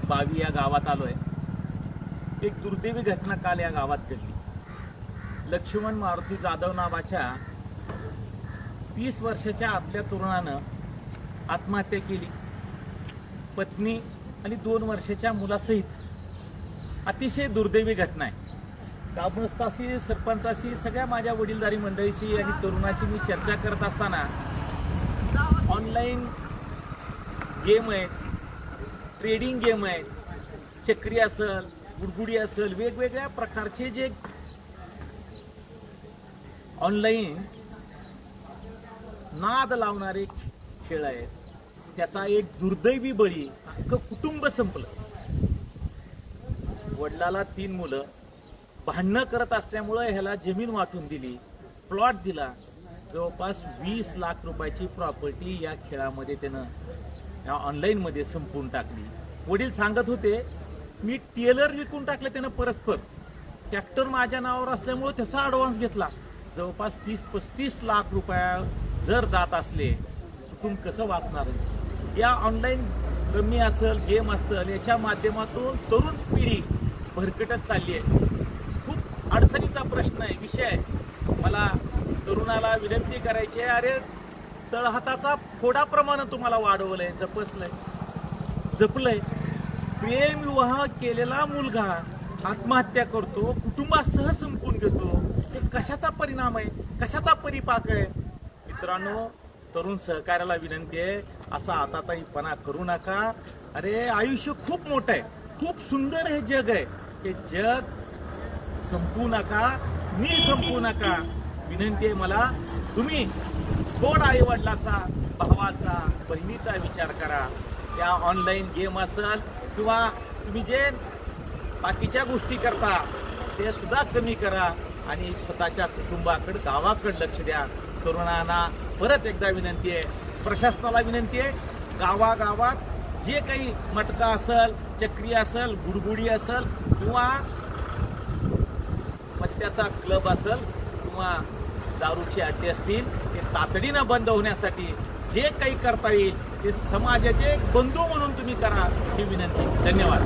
बावी या गावात आलोय। एक दुर्दैवी घटना काल या गावात घडली। लक्ष्मण मारुती जाधव नावाच्या 30 वर्षाच्या आतल्या तरुणानं आत्महत्या केली। पत्नी आणि 2 वर्षाच्या मुलासहित अतिशय दुर्दैवी घटना आहे। ग्रामस्थाशी, सरपंचाशी, सगळ्या माझ्या वडीलधारी मंडळीशी आणि तरुणाशी मी चर्चा करत असताना ऑनलाईन गेम आहेत, ट्रेडिंग गेम आहेत, चक्री असेल, गुडगुडी असेल, वेगवेगळ्या प्रकारचे जे ऑनलाईन नाद लावणारे खेळ आहेत, त्याचा एक दुर्दैवी बळी अख्खं कुटुंब संपलं। वडिलाला 3 मुलं, भांडणं करत असल्यामुळे ह्याला जमीन वाटून दिली, प्लॉट दिला। जवळपास 20 लाख रुपयाची प्रॉपर्टी या खेळामध्ये त्यानं या ऑनलाईन मध्ये संपवून टाकली। वडील सांगत होते, मी टेलर विकून टाकले त्यानं परस्पर, ट्रॅक्टर माझ्या नावावर असल्यामुळे त्याचा ॲडव्हान्स घेतला। जवळपास 30-35 लाख रुपया जर जात असले, कुटुंब कसं वाचणार? या ऑनलाईन रम्मी असेल, गेम असेल, याच्या माध्यमातून तरुण पिढी भरकटत चालली आहे। खूप अडचणीचा प्रश्न आहे, विषय आहे। मला तरुणाला विनंती करायची आहे, अरे तळहाताचा फोडाप्रमाणे तुम्हाला वाढवलंय, जपलंय। प्रेम विवाह केलेला मुलगा आत्महत्या करतो, कुटुंबासह संपून घेतो, ते कशाचा परिणाम आहे, कशाचा परिपाक आहे? मित्रांनो, तरुण सहकार्याला विनंती आहे, असा आताताईपणा करू नका। अरे आयुष्य खूप मोठं आहे, खूप सुंदर हे जग आहे, हे जग संपू नका, मी संपू नका। विनंती आहे मला, तुम्ही थोडा आई वडिलाचा, भावाचा, बहिणीचा विचार करा। त्या ऑनलाईन गेम असेल किंवा तुम्ही जे बाकीच्या गोष्टी करता ते सुद्धा कमी करा आणि स्वतःच्या कुटुंबाकडे, गावाकडे लक्ष द्या। तरुणांना परत एकदा विनंती आहे, प्रशासनाला विनंती आहे, गावागावात जे काही मटका असेल, चक्री असेल, गुडगुडी असेल किंवा पत्त्याचा क्लब असेल किंवा दारूचे अड्डे असतील, ते तातडीनं बंद होण्यासाठी जे काही करता येईल ते समाजाचे बंधू म्हणून तुम्ही करा, ही विनंती। धन्यवाद।